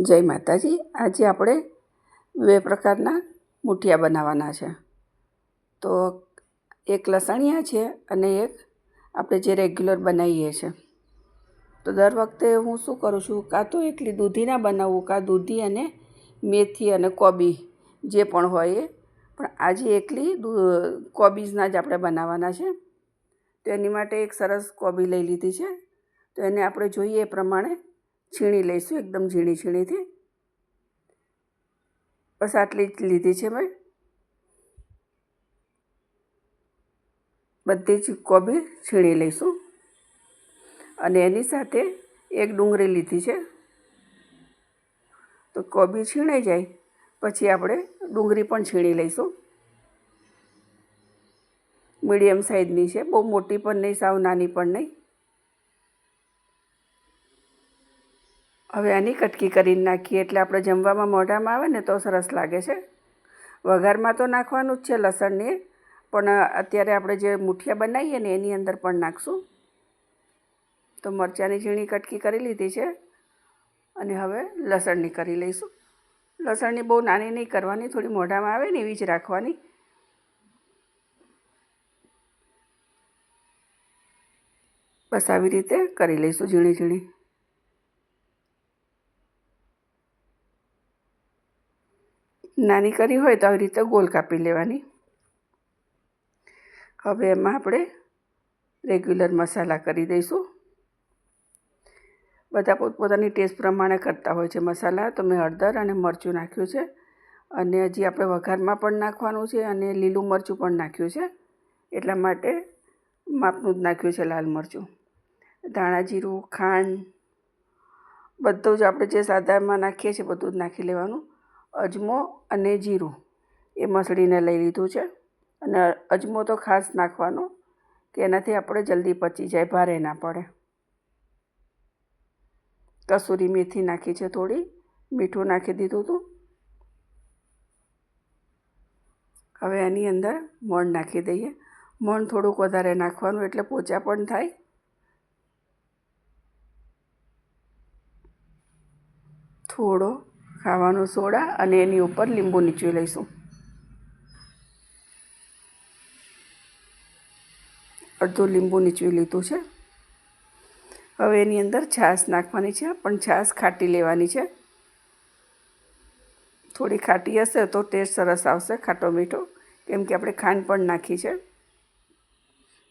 જય માતાજી। આજે આપણે બે પ્રકારના મૂઠિયા બનાવવાના છે। તો એક લસણિયા છે અને એક આપણે જે રેગ્યુલર બનાવીએ છીએ। તો દર વખતે હું શું કરું છું, કાં તો એકલી દૂધીના બનાવું, કાં દૂધી અને મેથી અને કોબી જે પણ હોય એ, પણ આજે એકલી કોબીઝના જ આપણે બનાવવાના છે। તો એની માટે એક સરસ કોબી લઈ લીધી છે। તો એને આપણે જોઈએ એ પ્રમાણે છીણી લઈશું, એકદમ ઝીણી છીણીથી। બસ આટલી જ લીધી છે મેં। બધી જ કોબી છીણી લઈશું અને એની સાથે એક ડુંગળી લીધી છે। તો કોબી છીણાઈ જાય પછી આપણે ડુંગળી પણ છીણી લઈશું। મીડિયમ સાઇઝની છે, બહુ મોટી પણ નહીં, સાવ નાની પણ નહીં। હવે આની કટકી કરીને નાખીએ એટલે આપણે જમવામાં મોઢામાં આવે ને તો સરસ લાગે છે। વઘારમાં તો નાખવાનું જ છે લસણને, પણ અત્યારે આપણે જે મૂઠિયા બનાવીએ ને એની અંદર પણ નાખશું। તો મરચાંની ઝીણી કટકી કરી લીધી છે અને હવે લસણની કરી લઈશું। લસણની બહુ નાની નહીં કરવાની, થોડી મોઢામાં આવે ને એવી જ રાખવાની। બસ આવી રીતે કરી લઈશું ઝીણી ઝીણી। નાની કરી હોય તો આવી રીતે ગોલ કાપી લેવાની। હવે એમાં આપણે રેગ્યુલર મસાલા કરી દઈશું। બધા પોતપોતાની ટેસ્ટ પ્રમાણે કરતા હોય છે મસાલા। તો મેં હળદર અને મરચું નાખ્યું છે અને હજી આપણે વઘારમાં પણ નાખવાનું છે અને લીલું મરચું પણ નાખ્યું છે, એટલા માટે માપનું જ નાખ્યું છે લાલ મરચું। ધાણા જીરું, ખાંડ, બધું જ આપણે જે સાદામાં નાખીએ છીએ બધું જ નાખી લેવાનું। અજમો અને જીરું એ મસળીને લઈ લીધું છે અને અજમો તો ખાસ નાખવાનો કે એનાથી આપણે જલ્દી પચી જાય, ભારે ના પડે। કસૂરી મેથી નાખી છે થોડી, મીઠું નાખી દીધું હતું। હવે એની અંદર મોણ નાખી દઈએ। મોણ થોડુંક વધારે નાખવાનું એટલે પોચા પણ થાય। થોડો ખાવાનો સોડા અને એની ઉપર લીંબુ નીચવી લઈશું। અડધું લીંબુ નીચવી લીધું છે। હવે એની અંદર છાશ નાખવાની છે, પણ છાશ ખાટી લેવાની છે। થોડી ખાટી હશે તો ટેસ્ટ સરસ આવશે, ખાટો મીઠો, કેમ કે આપણે ખાંડ પણ નાખી છે।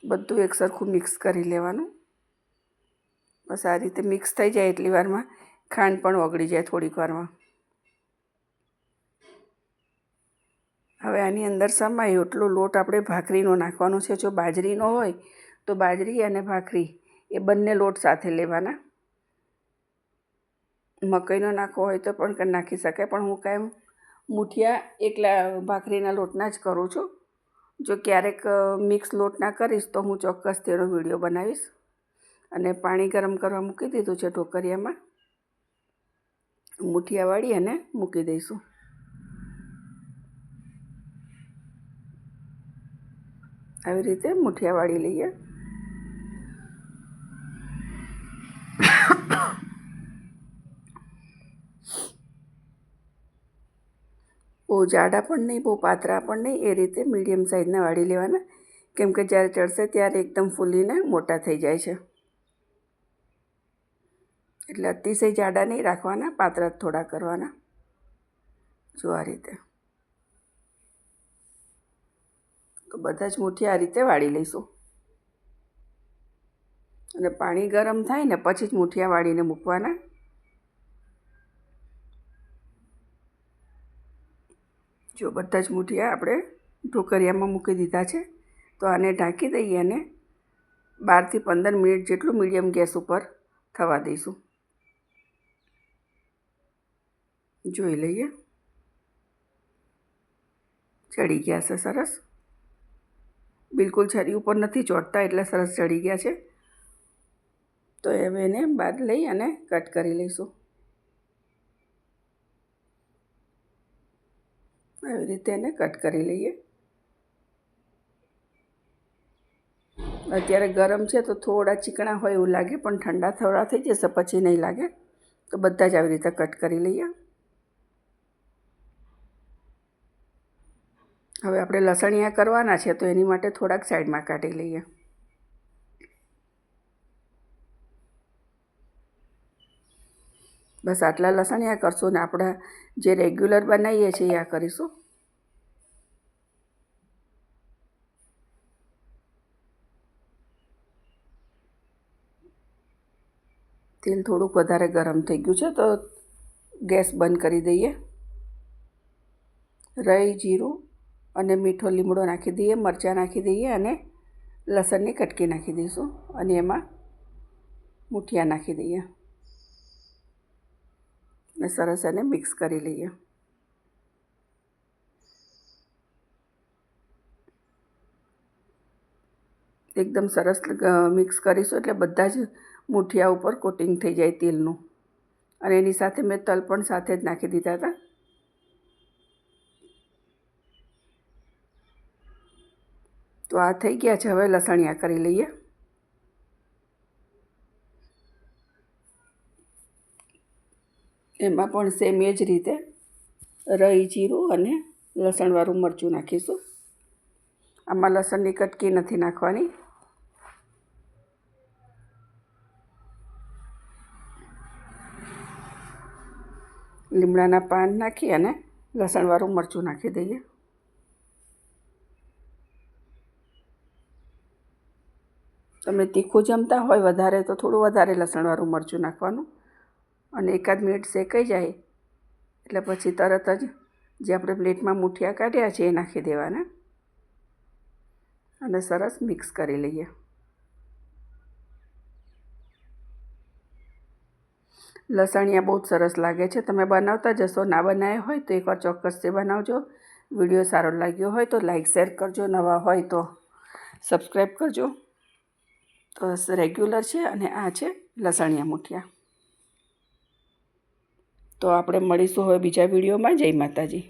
બધું એક સરખું મિક્સ કરી લેવાનું। બસ આ રીતે મિક્સ થઈ જાય એટલી વારમાં ખાંડ પણ ઓગળી જાય થોડીક વારમાં। હવે આની અંદર સમાય એટલો લોટ આપણે ભાખરીનો નાખવાનો છે। જો બાજરીનો હોય તો બાજરી અને ભાખરી એ બંને લોટ સાથે લેવાના। મકાઈનો નાખવો હોય તો પણ નાખી શકાય, પણ હું કાયમ મૂઠિયા એકલા ભાખરીના લોટના જ કરું છું। જો ક્યારેક મિક્સ લોટના કરીશ તો હું ચોક્કસ તેનો વિડીયો બનાવીશ। અને પાણી ગરમ કરવા મૂકી દીધું છે ઢોકળિયામાં। મૂઠિયા વાળી અને મૂકી દઈશું। આવી રીતે મૂઠિયા વાળી લઈએ। બહુ જાડા પણ નહીં, બહુ પાતળા પણ નહીં, એ રીતે મીડિયમ સાઇઝના વાળી લેવાના, કેમ કે જ્યારે ચડશે ત્યારે એકદમ ફૂલીને મોટા થઈ જાય છે। એટલે અતિશય જાડા નહીં રાખવાના, પાતળા થોડા કરવાના। જો આ રીતે। તો બધા જ મૂઠિયા આ રીતે વાળી લઈશું અને પાણી ગરમ થાય ને પછી જ મૂઠિયા વાળીને મૂકવાના। જો બધા જ મૂઠિયા આપણે ઢોકળિયામાં મૂકી દીધા છે। તો આને ઢાંકી દઈએ અને 12થી 15 મિનિટ જેટલું મીડિયમ ગેસ ઉપર થવા દઈશું। જોઈ લઈએ, ચડી ગયા છે સરસ, બિલકુલ છરી ઉપર નથી ચોંટતા એટલે સરસ ચડી ગયા છે। તો હવે એને બહાર લઈ અને કટ કરી લઈશું। આવી રીતે એને કટ કરી લઈએ। અત્યારે ગરમ છે તો થોડા ચીકણા હોય એવું લાગે, પણ ઠંડા થોડા થઈ જશે પછી નહીં લાગે। તો બધા જ આવી રીતે કટ કરી લઈએ. હવે આપણે લસણિયા કરવાના છે તો એની માટે થોડાક સાઈડમાં કાઢી લઈએ. બસ આટલા લસણિયા કરશું ને આપણે જે રેગ્યુલર બનાવીએ છીએ આ કરીશું. તેલ થોડુંક વધારે ગરમ થઈ ગયું છે તો ગેસ બંધ કરી દઈએ. રાઈ, જીરું અને મીઠો લીમડો નાખી દઈએ, મરચાં નાખી દઈએ અને લસણની કટકી નાખી દઈશું અને એમાં મૂઠિયા નાખી દઈએ અને સરસ એને મિક્સ કરી લઈએ. એકદમ સરસ મિક્સ કરીશું એટલે બધા જ મૂઠિયા ઉપર કોટિંગ થઈ જાય તેલનું. અને એની સાથે મેં તલ પણ સાથે જ નાખી દીધા હતા. તો આ થઈ ગયા છે. હવે લસણિયા કરી લઈએ. એમાં પણ સેમ એ જ રીતે રાઈ, જીરું અને લસણવાળું મરચું નાખીશું. આમાં લસણની કટકી નથી નાખવાની. લીમડાના પાન નાખી અને લસણવાળું મરચું નાખી દઈએ. તમે તીખું જમતા હોય વધારે તો થોડું વધારે લસણવાળું મરચું નાખવાનું. અને એકાદ મિનિટ શેકાઈ જાય એટલે પછી તરત જ જે આપણે પ્લેટમાં મૂઠિયા કાઢ્યા છે એ નાખી દેવાના અને સરસ મિક્સ કરી લઈએ. લસણિયા બહુ જ સરસ લાગે છે. તમે બનાવતા જશો. ના બનાવ્યા હોય તો એકવાર ચોક્કસથી બનાવજો. વિડીયો સારો લાગ્યો હોય તો લાઈક, શેર કરજો. નવા હોય તો સબસ્ક્રાઈબ કરજો. તો રેગ્યુલર છે અને આ છે લસણિયા મૂઠિયા. તો આપણે મળીશું હવે બીજા વિડીયોમાં. જય માતાજી.